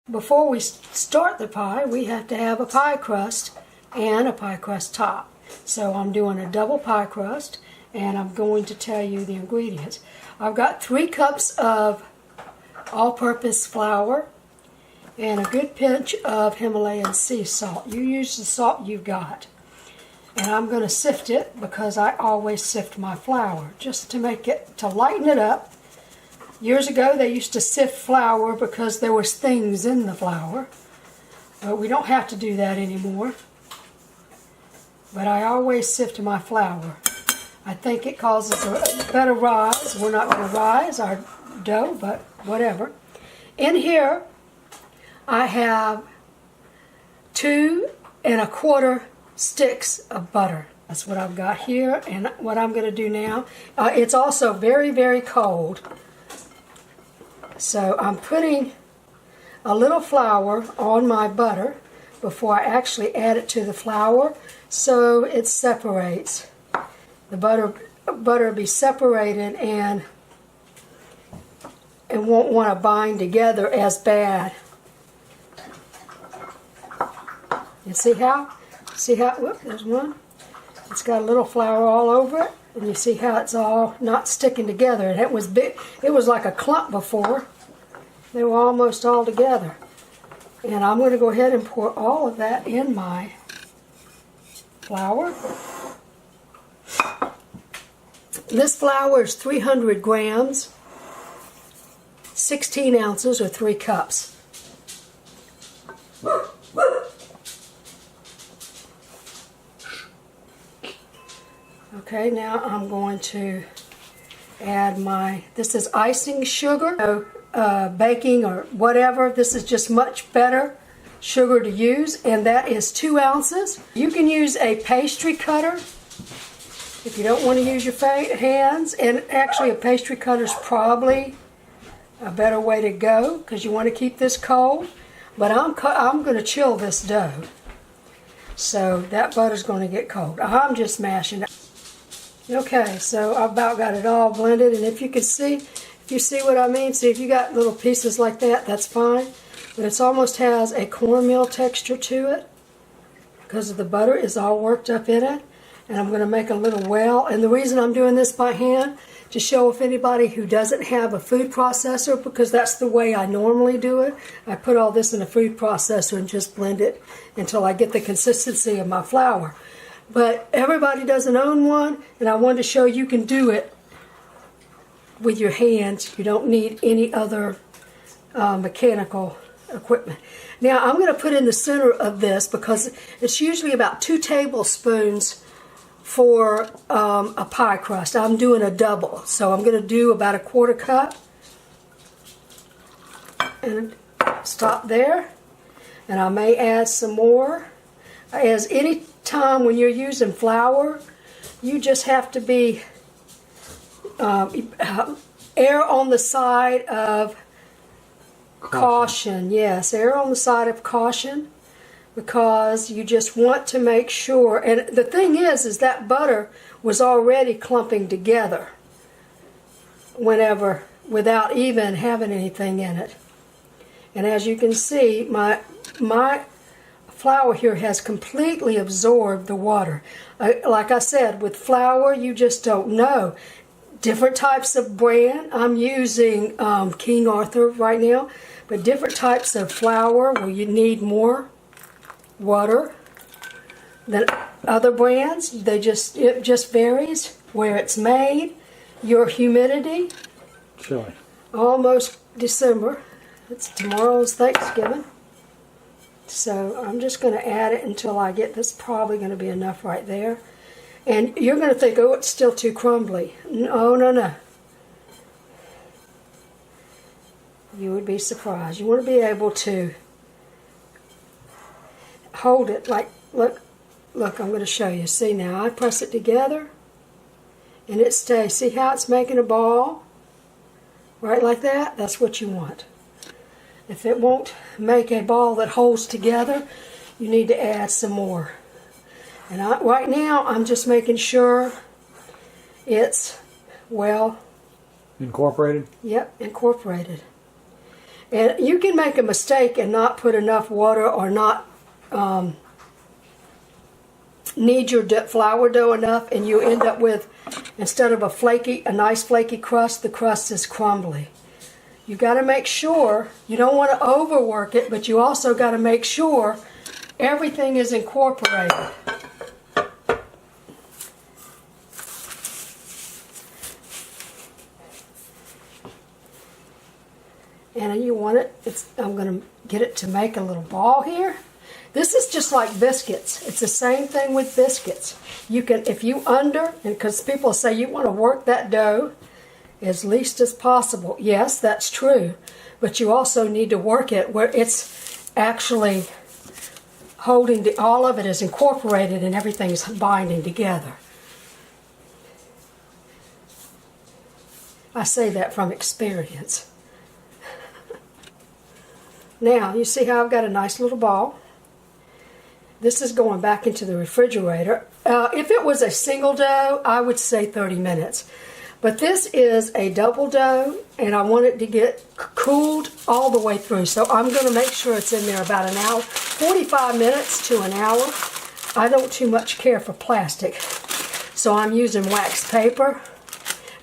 Before we start the pie, we have to have a pie crust and a pie crust top. So I'm doing a double pie crust, and I'm going to tell you the ingredients. I've got 3 cups of all-purpose flour and a good pinch of Himalayan sea salt. You use the salt you've got. And I'm going to sift it because I always sift my flour just to lighten it up. Years ago they used to sift flour because there was things in the flour, but we don't have to do that anymore. But I always sift my flour. I think it causes a better rise. We're not going to rise our dough, but whatever. In here I have 2 1/4 sticks of butter. That's what I've got here, and what I'm going to do now, it's also very, very cold. So I'm putting a little flour on my butter before I actually add it to the flour, so it separates. The butter will be separated and won't want to bind together as bad. You see how? Whoop, there's one. It's got a little flour all over it, and you see how it's all not sticking together. And it was big. It was like a clump before. They were almost all together. And I'm going to go ahead and pour all of that in my flour. This flour is 300 grams, 16 ounces, or 3 cups. Okay, now I'm going to add this is icing sugar, baking or whatever. This is just much better sugar to use, and that is 2 ounces. You can use a pastry cutter if you don't want to use your hands, and actually a pastry cutter is probably a better way to go because you want to keep this cold. But I'm going to chill this dough, so that butter's going to get cold. I'm just mashing it. Okay, so I've about got it all blended, and if you see what I mean, see if you got little pieces like that, that's fine. But it almost has a cornmeal texture to it because the butter is all worked up in it. And I'm going to make a little well. And the reason I'm doing this by hand, to show if anybody who doesn't have a food processor, because that's the way I normally do it. I put all this in a food processor and just blend it until I get the consistency of my flour. But everybody doesn't own one, and I wanted to show you can do it with your hands. You don't need any other mechanical equipment. Now I'm going to put in the center of this because it's usually about 2 tablespoons for a pie crust. I'm doing a double, so I'm going to do about a 1/4 cup. And stop there. And I may add some more. As any time when you're using flour, you just have to be err on the side of caution. Yes, err on the side of caution, because you just want to make sure. And the thing is that butter was already clumping together without even having anything in it. And as you can see, my flour here has completely absorbed the water. Like I said, with flour, you just don't know. Different types of brand. I'm using King Arthur right now, but different types of flour where you need more water than other brands. It just varies where it's made, your humidity. Chilly. Almost December. Tomorrow's Thanksgiving. So I'm just going to add it until I get this. Probably going to be enough right there. And you're going to think, oh, it's still too crumbly. No, no, no. You would be surprised. You want to be able to hold it like, look, I'm going to show you. See now, I press it together and it stays. See how it's making a ball? Right like that? That's what you want. If it won't make a ball that holds together, you need to add some more. And right now, I'm just making sure it's well incorporated. Yep, incorporated. And you can make a mistake and not put enough water or not knead your flour dough enough, and you end up with, instead of a nice flaky crust, the crust is crumbly. You got to make sure, you don't want to overwork it, but you also got to make sure everything is incorporated. And you want it, I'm going to get it to make a little ball here. This is just like biscuits. It's the same thing with biscuits. You can, if you because people say you want to work that dough as least as possible. Yes, that's true. But you also need to work it where it's actually holding, all of it is incorporated and everything's binding together. I say that from experience. Now, you see how I've got a nice little ball? This is going back into the refrigerator. If it was a single dough, I would say 30 minutes. But this is a double dough, and I want it to get cooled all the way through. So I'm going to make sure it's in there about an hour, 45 minutes to an hour. I don't too much care for plastic, so I'm using wax paper.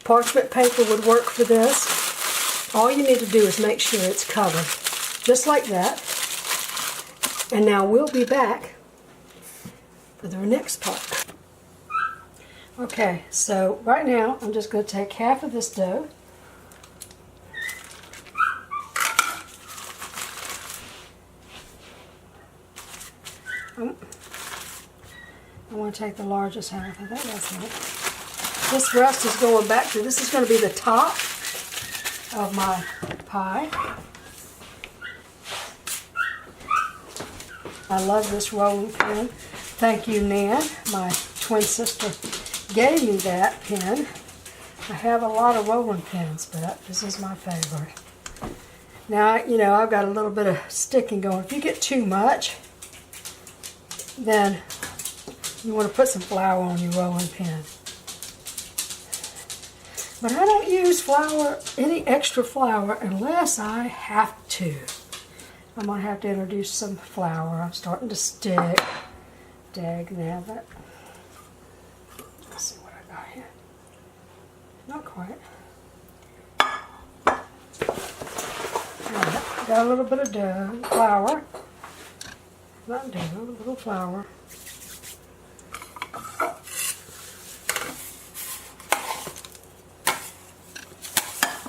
Parchment paper would work for this. All you need to do is make sure it's covered, just like that. And now we'll be back for the next part. Okay, so right now I'm just going to take half of this dough. I want to take the largest half. I think that's it. This rest is going back to, this is going to be the top of my pie. I love this rolling pin. Thank you, Nan. My twin sister gave me that pin. I have a lot of rolling pins, but this is my favorite. Now, you know, I've got a little bit of sticking going. If you get too much, then you want to put some flour on your rolling pin. But I don't use flour, any extra flour, unless I have to. I'm going to have to introduce some flour. I'm starting to stick. Dag nabbit. Let's see what I got here. Not quite. Alright, got a little bit of dough, flour. Not dough, a little flour.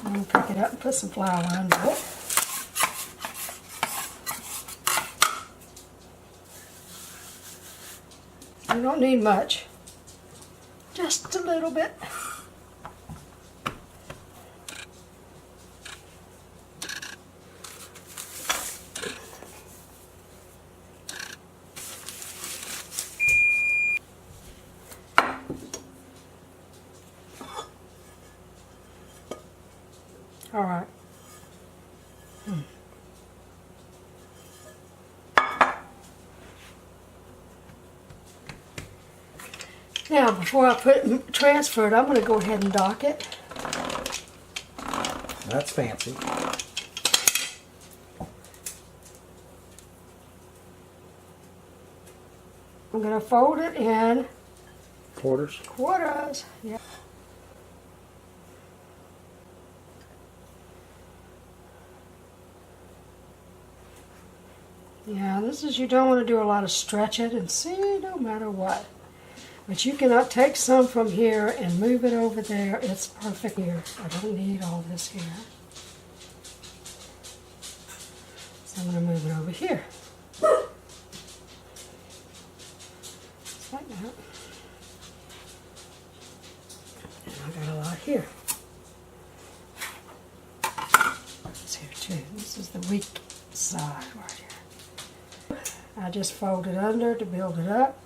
I'm going to pick it up and put some flour under it. You don't need much, just a little bit. All right. Now, before I transfer it, I'm going to go ahead and dock it. That's fancy. I'm going to fold it in Quarters. quarters. Yeah. Yeah, this is, you don't want to do a lot of stretching and see, no matter what. But you cannot take some from here and move it over there. It's perfect here. I don't need all this here. So I'm going to move it over here. Just like that. And I got a lot here. It's here too. This is the weak side right here. I just fold it under to build it up.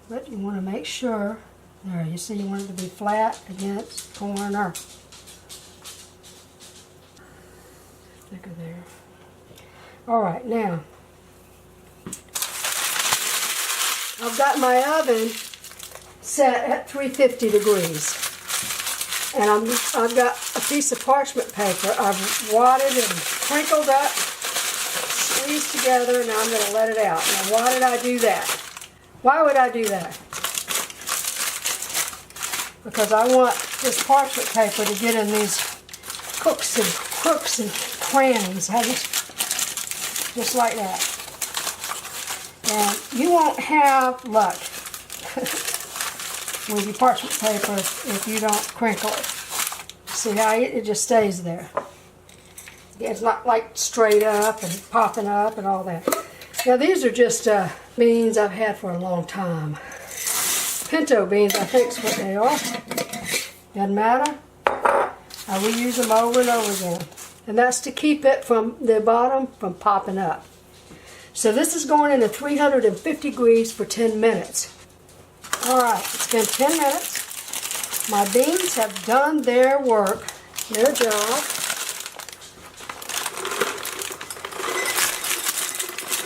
But you want to make sure, there, you see you want it to be flat against the corner. Thicker there. Alright, now, I've got my oven set at 350 degrees. And I've got a piece of parchment paper. I've wadded and crinkled up these together, and now I'm going to let it out. Now, why did I do that? Why would I do that? Because I want this parchment paper to get in these crooks and crannies. Just like that. And you won't have luck with your parchment paper if you don't crinkle it. See how it just stays there. It's not like straight up and popping up and all that. Now these are just beans I've had for a long time. Pinto beans, I think is what they are. Doesn't matter. I reuse them over and over again. And that's to keep it from the bottom from popping up. So this is going into 350 degrees for 10 minutes. Alright, it's been 10 minutes. My beans have done their work, their job.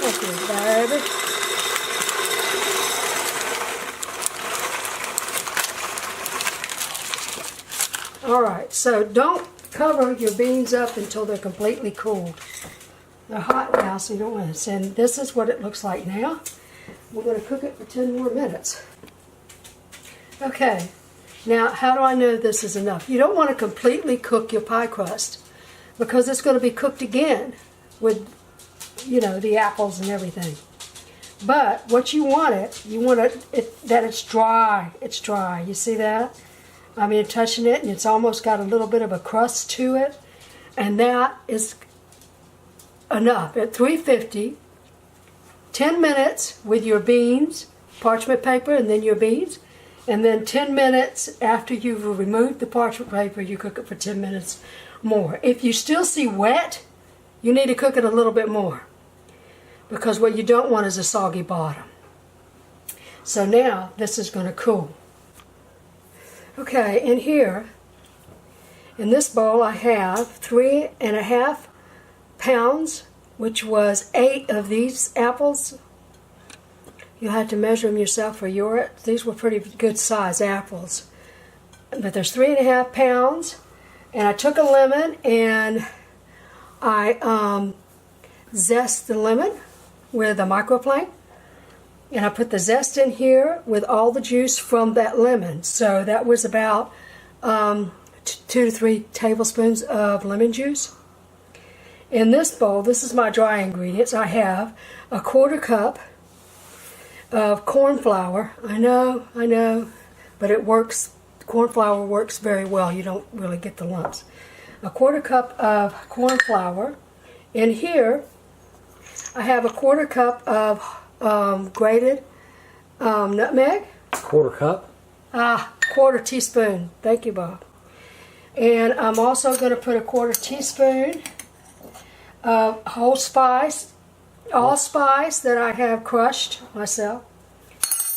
Okay, baby. Alright, so don't cover your beans up until they're completely cooled. They're hot now, so you don't want to. And this is what it looks like now. We're going to cook it for 10 more minutes. Okay, now how do I know this is enough? You don't want to completely cook your pie crust because it's going to be cooked again with, you know, the apples and everything. But what you want that it's dry. It's dry. You see that? I mean, touching it, and it's almost got a little bit of a crust to it. And that is enough. At 350, 10 minutes with your beans, parchment paper, and then your beans. And then 10 minutes after you've removed the parchment paper, you cook it for 10 minutes more. If you still see wet, you need to cook it a little bit more. Because what you don't want is a soggy bottom. So now, this is going to cool. Okay, in here, in this bowl I have 3.5 pounds, which was 8 of these apples. You had to measure them yourself for yours. These were pretty good size apples. But there's 3.5 pounds, and I took a lemon and I zest the lemon with a microplane. And I put the zest in here with all the juice from that lemon. So that was about 2 to 3 tablespoons of lemon juice. In this bowl, this is my dry ingredients. I have a 1/4 cup of corn flour. I know, but it works. Corn flour works very well. You don't really get the lumps. A 1/4 cup of corn flour. In here, I have a 1/4 cup of grated nutmeg. 1/4 cup? 1/4 teaspoon. Thank you, Bob. And I'm also going to put a 1/4 teaspoon of whole spice, allspice that I have crushed myself.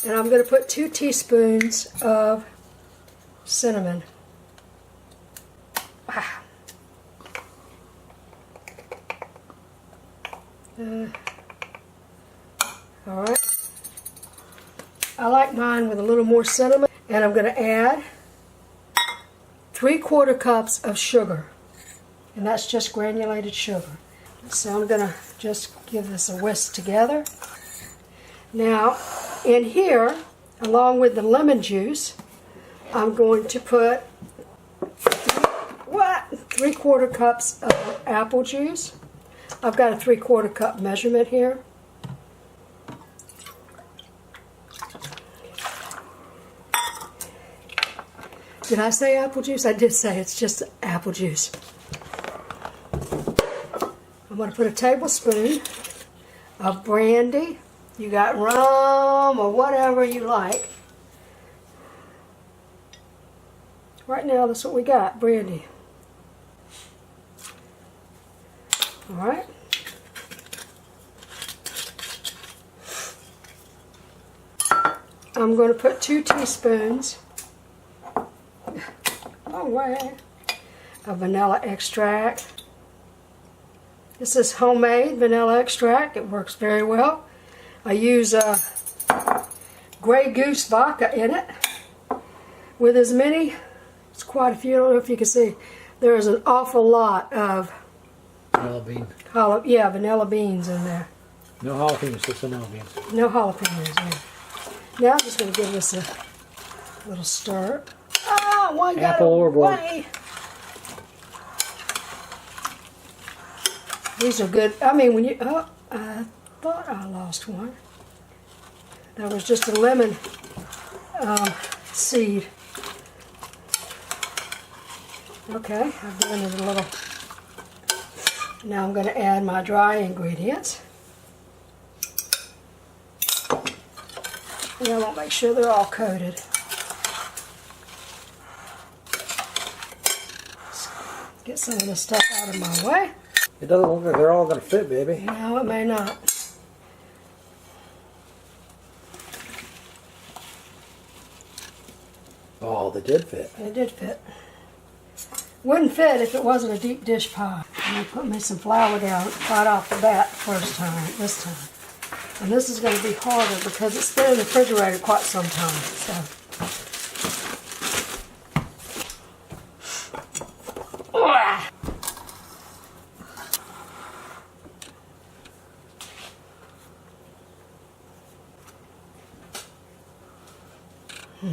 And I'm going to put 2 teaspoons of cinnamon. Alright. I like mine with a little more cinnamon. And I'm going to add 3/4 cups of sugar. And that's just granulated sugar. So I'm going to just give this a whisk together. Now, in here, along with the lemon juice, I'm going to put 3/4 cups of apple juice. I've got a 3/4 cup measurement here. Did I say apple juice? I did say it's just apple juice. I'm going to put a tablespoon of brandy. You got rum or whatever you like. Right now, that's what we got, brandy. Alright. I'm going to put 2 teaspoons of vanilla extract. This is homemade vanilla extract. It works very well. I use Grey Goose vodka in it with as many, it's quite a few, I don't know if you can see, there is an awful lot of Vanilla bean. Yeah, vanilla beans in there. No jalapenos, just vanilla beans. No jalapenos, yeah. Now I'm just going to give this a little stir. Ah, one got Apple overboard. away. These are good. I mean, when you... Oh, I thought I lost one. That was just a lemon seed. Okay, I've given it a little... Now I'm going to add my dry ingredients. And I want to make sure they're all coated. Get some of this stuff out of my way. It doesn't look like they're all going to fit, baby. No, it may not. Oh, they did fit. It did fit. Wouldn't fit if it wasn't a deep dish pie. I'm going to put me some flour down right off the bat this time. And this is going to be harder because it's been in the refrigerator quite some time. So.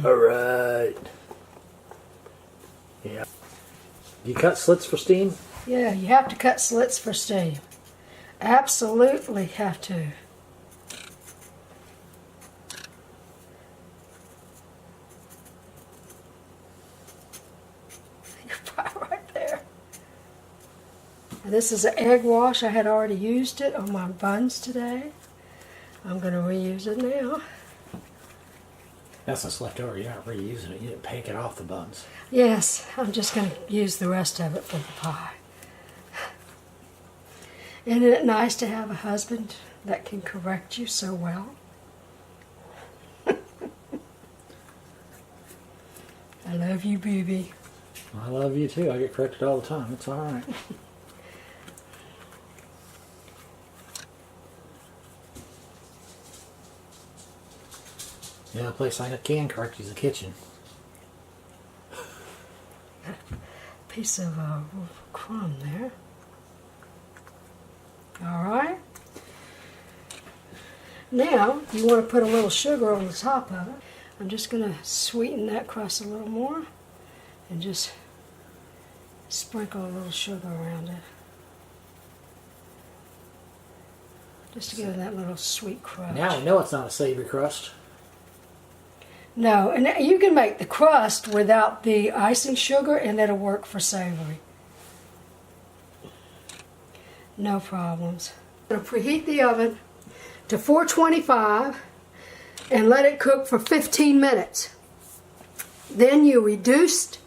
All right. Yeah. You cut slits for steam? Yeah, you have to cut slits for steam. Absolutely have to. Your pie right there. And this is an egg wash. I had already used it on my buns today. I'm going to reuse it now. That's what's left over. You're not reusing it. You didn't take it off the buns. Yes, I'm just going to use the rest of it for the pie. Isn't it nice to have a husband that can correct you so well? I love you, baby. I love you too. I get corrected all the time. It's all right. The only place I can correct you is the kitchen. Piece of crumb there. All right. Now, you want to put a little sugar on the top of it. I'm just going to sweeten that crust a little more and just sprinkle a little sugar around it. Just to give it that little sweet crust. Now I know it's not a savory crust. No, and you can make the crust without the icing sugar and it'll work for savory. No problems. I'm going to preheat the oven to 425 and let it cook for 15 minutes. Then you reduce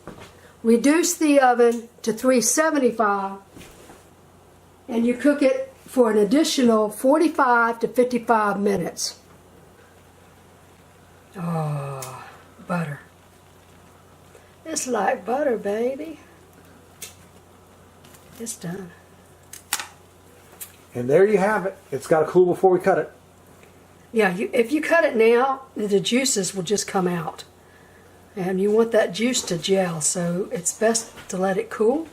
the oven to 375 and you cook it for an additional 45 to 55 minutes. Oh, butter. It's like butter, baby. It's done. And there you have it. It's got to cool before we cut it. Yeah, if you cut it now, the juices will just come out. And you want that juice to gel, so it's best to let it cool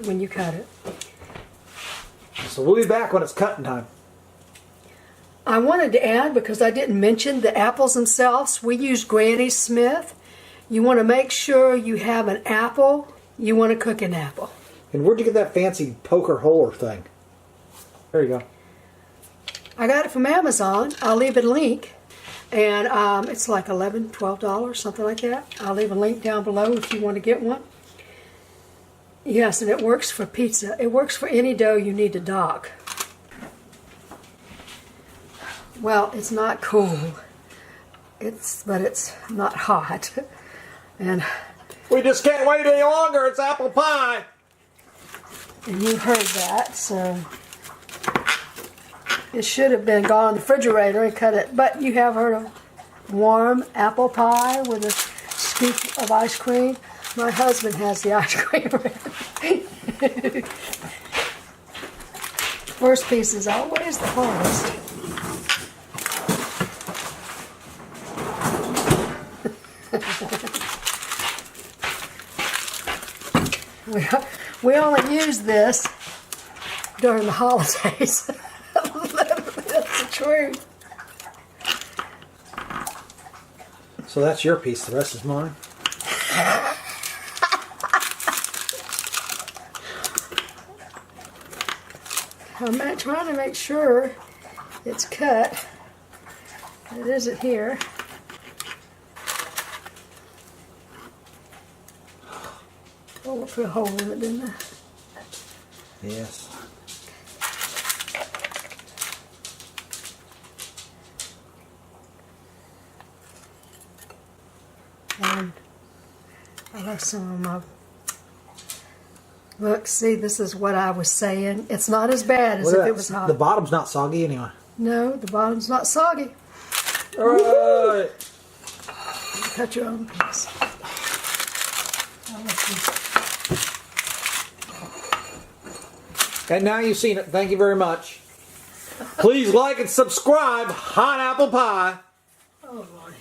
when you cut it. So we'll be back when it's cutting time. I wanted to add, because I didn't mention the apples themselves, we use Granny Smith. You want to make sure you have an apple. You want to cook an apple. And where'd you get that fancy poker holder thing? There you go. I got it from Amazon. I'll leave a link. And it's like $11, $12, something like that. I'll leave a link down below if you want to get one. Yes, and it works for pizza. It works for any dough you need to dock. Well, it's not cool. But it's not hot. And We just can't wait any longer. It's apple pie. And you heard that, so it should have been gone in the refrigerator and cut it. But you have heard of warm apple pie with a scoop of ice cream. My husband has the ice cream ready. First piece is always the hardest. We only use this during the holidays. That's the truth. So that's your piece. The rest is mine. I'm trying to make sure it's cut. It isn't here. Oh, I put a hole in it, didn't I? Yes. And I left some of my... Look, see, this is what I was saying. It's not as bad as Look if at it that. was hot. The bottom's not soggy anyway. No, the bottom's not soggy. All right. Cut your own piece. I'll let you- And now you've seen it. Thank you very much. Please like and subscribe. Hot Apple Pie. Oh,